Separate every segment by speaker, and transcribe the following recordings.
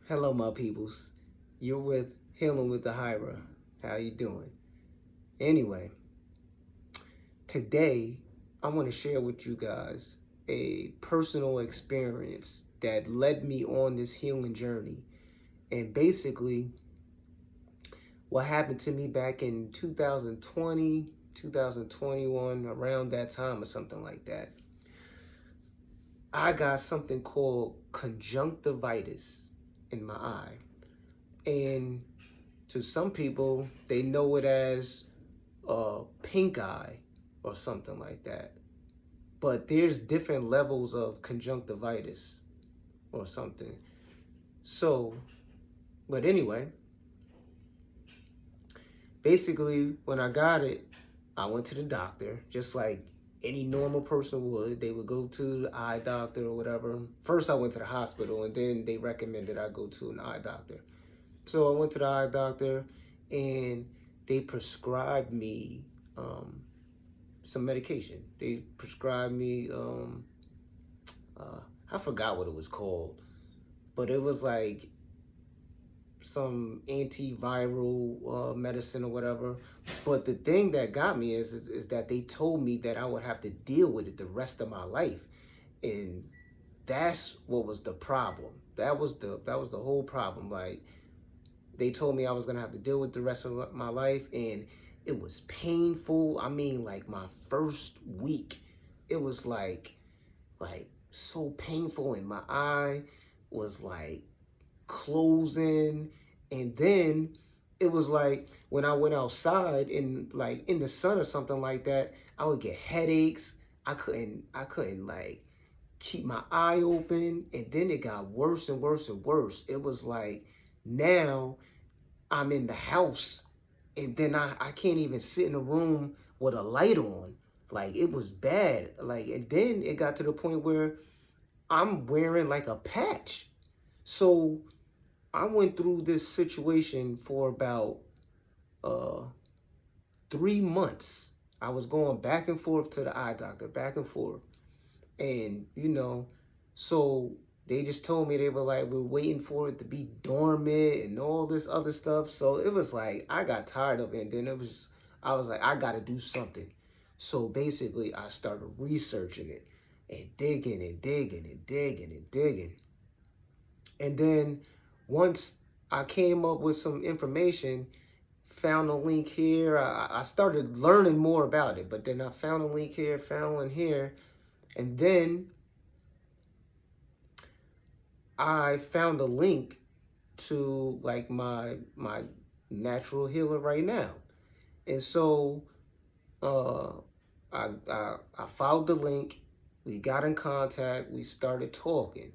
Speaker 1: Hello, my peoples. You're with Healing with Ahira. How you doing? Anyway, today I want to share with you guys a personal experience that led me on this healing journey. And basically, what happened to me back in 2020, 2021, around that time or something like that. I got something called conjunctivitis in my eye. And to some people, they know it as pink eye or something like that. But there's different levels of conjunctivitis or something. So, but anyway, basically, when I got it, I went to the doctor, just like any normal person would. They would go to the eye doctor or whatever. First, I went to the hospital, and then they recommended I go to an eye doctor. So I went to the eye doctor, and they prescribed me um, some medication. They prescribed me I forgot what it was called, but it was like some antiviral medicine or whatever. But the thing that got me is that they told me that I would have to deal with it the rest of my life, and that's what was the problem. That was the whole problem. Like, they told me I was gonna have to deal with the rest of my life, and it was painful. I mean, like my first week, it was like so painful, and my eye was like closing, and then it was like when I went outside in like in the sun or something like that, I would get headaches. I couldn't like keep my eye open, and then it got worse and worse and worse. It was like now I'm in the house, and then I can't even sit in a room with a light on. Like, it was bad. Like, and then it got to the point where I'm wearing like a patch. So I went through this situation for about uh 3 months. I was going back and forth to the eye doctor, back and forth. And so they just told me, they were like, we're waiting for it to be dormant and all this other stuff. So it was like I got tired of it, and then I was like, I gotta do something. So basically I started researching it and digging and digging and digging and digging. And then once I came up with some information, found a link here, I started learning more about it. But then I found a link here, found one here, and then I found a link to like my natural healer right now. And so uh, I followed the link. We got in contact. We started talking,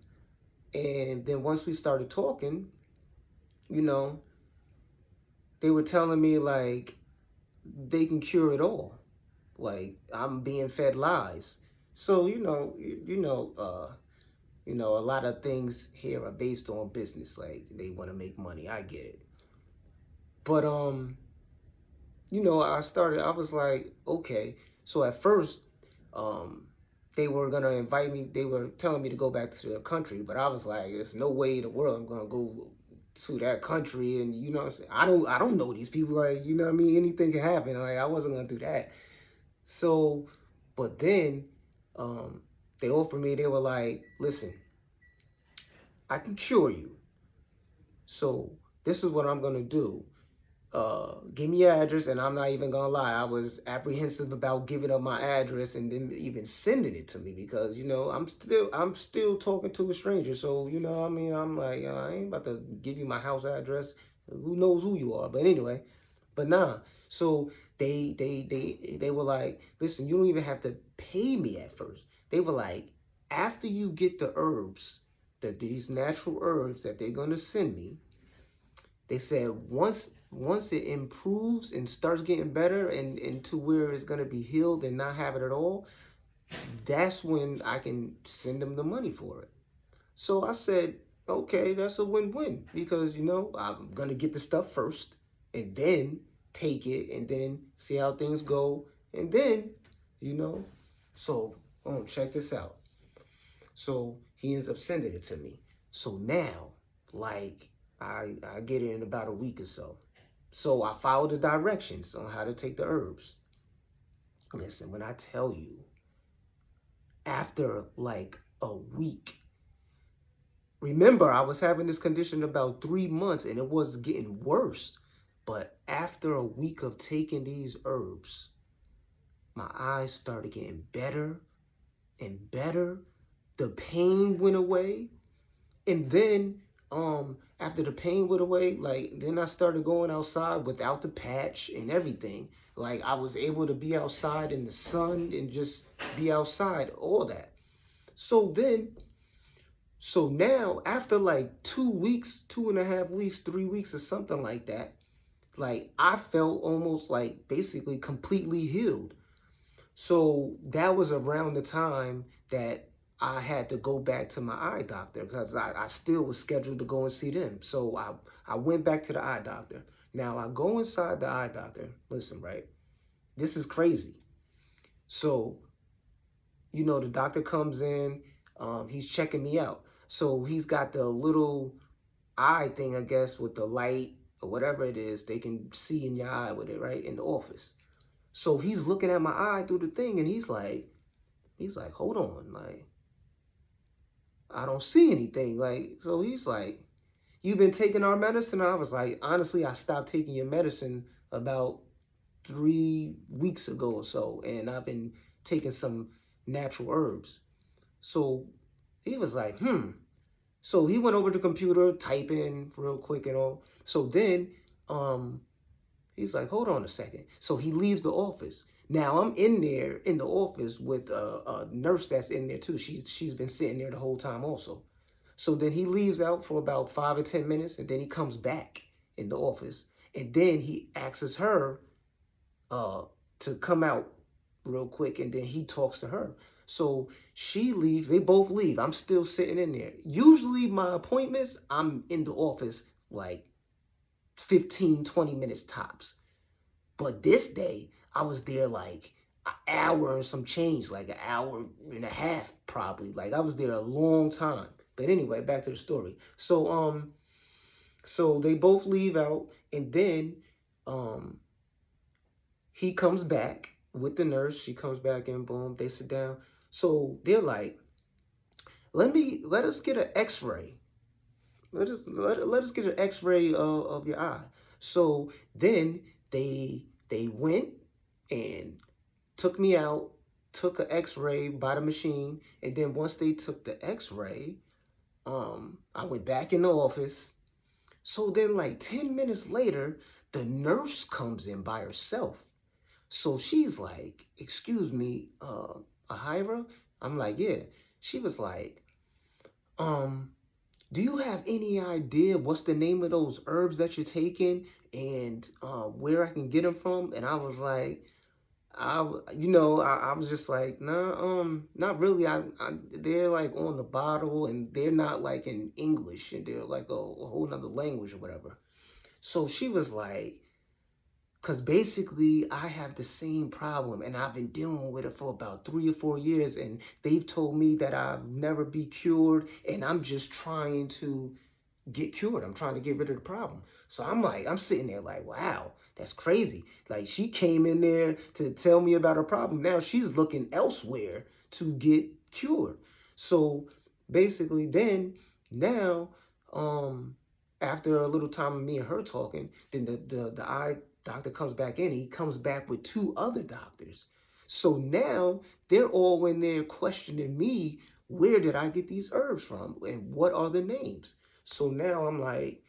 Speaker 1: and then once we started talking, you know, they were telling me like they can cure it all. Like, I'm being fed lies. So a lot of things here are based on business. Like, they want to make money. I get it. But I was like, okay. So at first, um, they were gonna invite me. They were telling me to go back to their country, but I was like, there's no way in the world I'm gonna go to that country, and what I'm saying, I don't know these people. Like, what I mean, anything can happen. Like, I wasn't gonna do that. So, but then, um, they offered me. They were like, listen, I can cure you. So this is what I'm gonna do. Give me your address, and I'm not even gonna lie, I was apprehensive about giving up my address and then even sending it to me, because I'm still talking to a stranger. So I mean, I'm like, I ain't about to give you my house address. Who knows who you are? But anyway, but nah. So they were like, listen, you don't even have to pay me at first. They were like, after you get the herbs, that these natural herbs that they're gonna send me, they said once it improves and starts getting better, and to where it's gonna be healed and not have it at all, that's when I can send them the money for it. So I said, okay, that's a win-win, because I'm gonna get the stuff first, and then take it, and then see how things go, and then you know. So check this out. So he ends up sending it to me. So now like I get it in about a week or so. So I follow the directions on how to take the herbs. Listen, when I tell you, after like a week, remember I was having this condition about 3 months and it was getting worse. But after a week of taking these herbs, my eyes started getting better and better. The pain went away. And then after the pain went away, like then I started going outside without the patch and everything. Like I was able to be outside in the sun and just be outside, all that. So then, so now after like 2 weeks, 2.5 weeks, 3 weeks or something like that, like I felt almost like basically completely healed. So that was around the time that I had to go back to my eye doctor because I still was scheduled to go and see them. So I went back to the eye doctor. Now I go inside the eye doctor. Listen, right? This is crazy. So, the doctor comes in, he's checking me out. So he's got the little eye thing, I guess, with the light or whatever it is, they can see in your eye with it, right? In the office. So he's looking at my eye through the thing and he's like, hold on, like, I don't see anything. Like, so he's like, you've been taking our medicine? I was like, honestly, I stopped taking your medicine about 3 weeks ago or so, and I've been taking some natural herbs. So he was like, hmm. So he went over to the computer, typing real quick and all. So then um he's like, hold on a second. So he leaves the office. Now I'm in there in the office with a nurse that's in there too. She's been sitting there the whole time also. So then he leaves out for about 5 or 10 minutes, and then he comes back in the office, and then he asks her uh, to come out real quick, and then he talks to her. So she leaves. They both leave. I'm still sitting in there. Usually my appointments, I'm in the office like 15, 20 minutes tops. But this day, I was there like an hour and some change, like an hour and a half probably. Like I was there a long time. But anyway, back to the story. So they both leave out, and then um he comes back with the nurse. She comes back in, boom, they sit down. So they're like, let us get an X-ray. Let us get an X-ray of your eye. So then they went and took me out, took an X-ray by the machine, and then once they took the X-ray, I went back in the office. So then, like 10 minutes later, the nurse comes in by herself. So she's like, "Excuse me, Ahira?" I'm like, "Yeah." She was like, um, "Do you have any idea what's the name of those herbs that you're taking and where I can get them from?" And I was like, I was just like, nah, not really. They're like on the bottle and they're not like in English and they're like a whole nother language or whatever. So she was like, because basically I have the same problem and I've been dealing with it for about 3 or 4 years, and they've told me that I'll never be cured, and I'm just trying to get cured. I'm trying to get rid of the problem. So I'm sitting there like, wow, that's crazy. Like she came in there to tell me about her problem. Now she's looking elsewhere to get cured. So basically then now, after a little time of me and her talking, then the eye doctor comes back in. He comes back with two other doctors. So now they're all in there questioning me, where did I get these herbs from and what are the names? So now I'm like,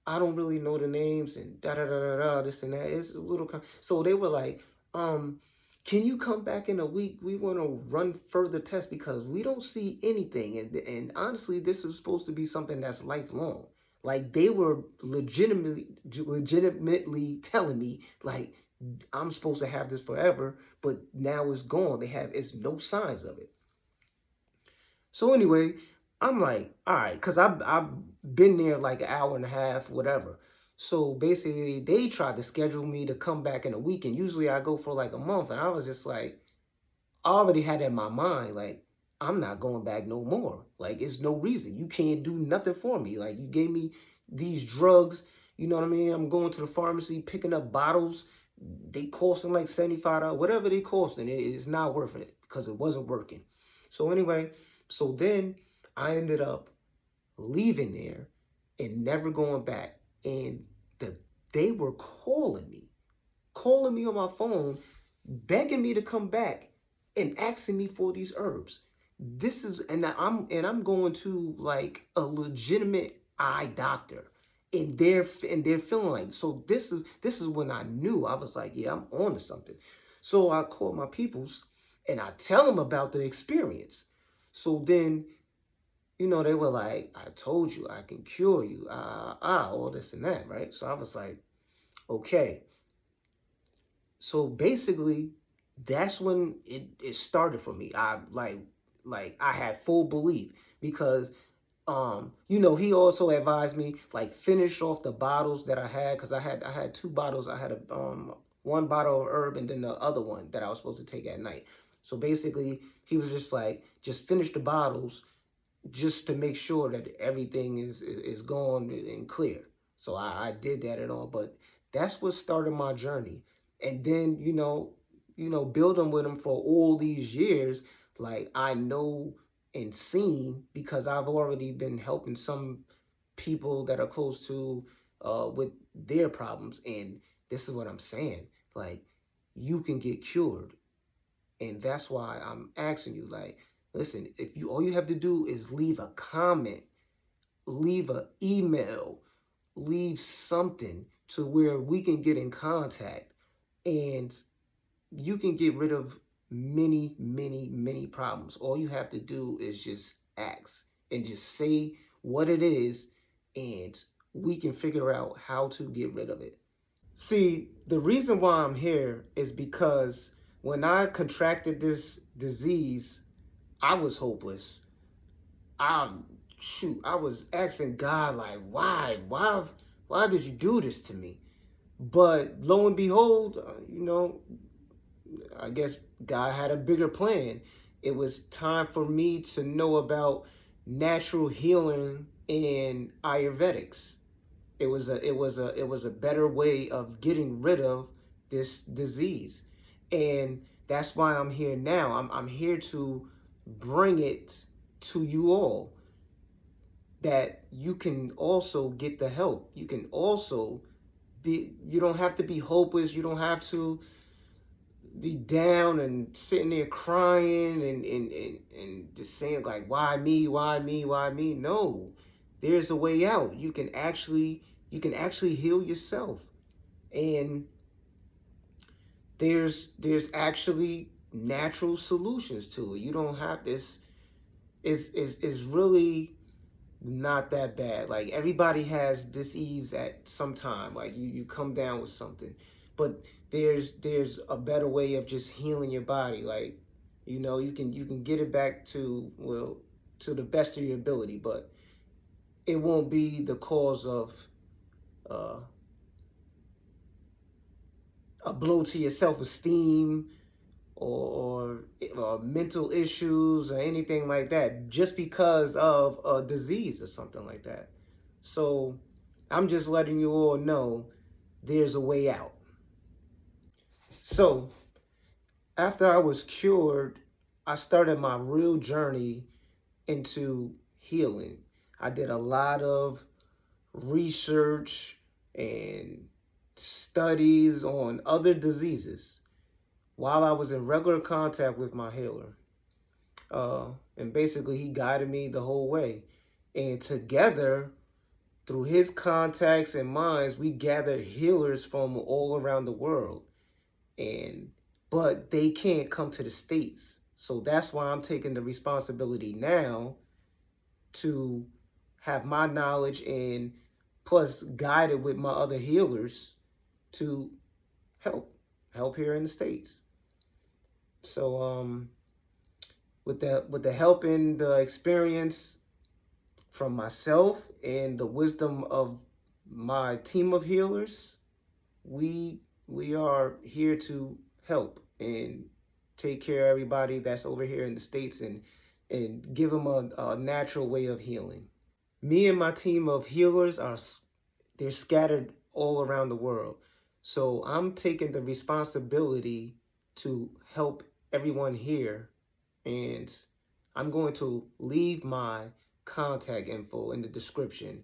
Speaker 1: I don't really know the names and da da da da da this and that. It's a little. So they were like, um, can you come back in a week? We want to run further tests because we don't see anything. And honestly, this is supposed to be something that's lifelong. Like they were legitimately telling me like I'm supposed to have this forever, but now it's gone. It's no signs of it. So anyway, I'm like, all right, because I've been there like an hour and a half, whatever. So basically, they tried to schedule me to come back in a week, and usually I go for like a month. And I was just like, I already had it in my mind, like, I'm not going back no more. Like, it's no reason. You can't do nothing for me. Like, you gave me these drugs. You know what I mean? I'm going to the pharmacy, picking up bottles. They costing like $75. Whatever they costing, it's not worth it because it wasn't working. So anyway, so then I ended up leaving there and never going back. And the they were calling me on my phone, begging me to come back and asking me for these herbs. This is and I'm going to like a legitimate eye doctor. And they're feeling like, so this is when I knew. I was like, yeah, I'm on to something. So I call my peoples and I tell them about the experience. So then, they were like, I told you I can cure you, all this and that, right? So I was like, okay. So basically, that's when it started for me. I like I had full belief because he also advised me like finish off the bottles that I had because I had two bottles. I had a one bottle of herb and then the other one that I was supposed to take at night. So basically, he was just like, just finish the bottles just to make sure that everything is gone and clear. So I did that and all, but that's what started my journey. And then building with him for all these years, like I know and seen because I've already been helping some people that are close to with their problems, and this is what I'm saying, like you can get cured. And that's why I'm asking you, like, listen, if you all you have to do is leave a comment, leave an email, leave something to where we can get in contact and you can get rid of many, many, many problems. All you have to do is just ask and just say what it is, and we can figure out how to get rid of it. See, the reason why I'm here is because when I contracted this disease, I was hopeless. I I was asking God like, why did you do this to me? But lo and behold, I guess God had a bigger plan. It was time for me to know about natural healing and Ayurvedics. It was a better way of getting rid of this disease. And that's why I'm here now. I'm here to bring it to you all, that you can also get the help. You can also you don't have to be hopeless. You don't have to be down and sitting there crying and just saying like, why me, why me, why me? No, there's a way out. You can actually heal yourself. And there's actually natural solutions to it. You don't have this. Is really not that bad. Like everybody has disease at some time. Like you come down with something, but there's a better way of just healing your body. Like you can get it back to, well, to the best of your ability, but it won't be the cause of uh, a blow to your self esteem, or mental issues or anything like that just because of a disease or something like that. So I'm just letting you all know there's a way out. So after I was cured, I started my real journey into healing. I did a lot of research and studies on other diseases while I was in regular contact with my healer. And basically, he guided me the whole way. And together, through his contacts and minds, we gathered healers from all around the world. And but they can't come to the States. So that's why I'm taking the responsibility now to have my knowledge and plus guided with my other healers to help here in the States. So with the help and the experience from myself and the wisdom of my team of healers, we we are here to help and take care of everybody that's over here in the States and and give them a natural way of healing. Me and my team of healers they're scattered all around the world. So I'm taking the responsibility to help everyone here, and I'm going to leave my contact info in the description.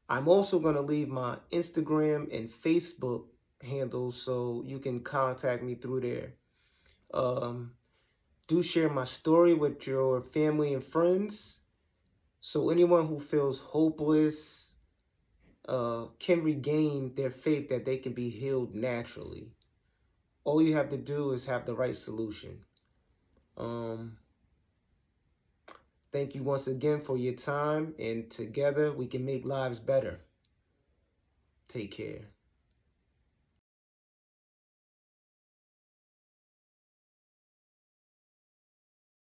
Speaker 1: I'm also going to leave my Instagram and Facebook handles so you can contact me through there. Um, do share my story with your family and friends so anyone who feels hopeless can regain their faith that they can be healed naturally. All you have to do is have the right solution. Um, Thank you once again for your time, and together we can make lives better. Take care.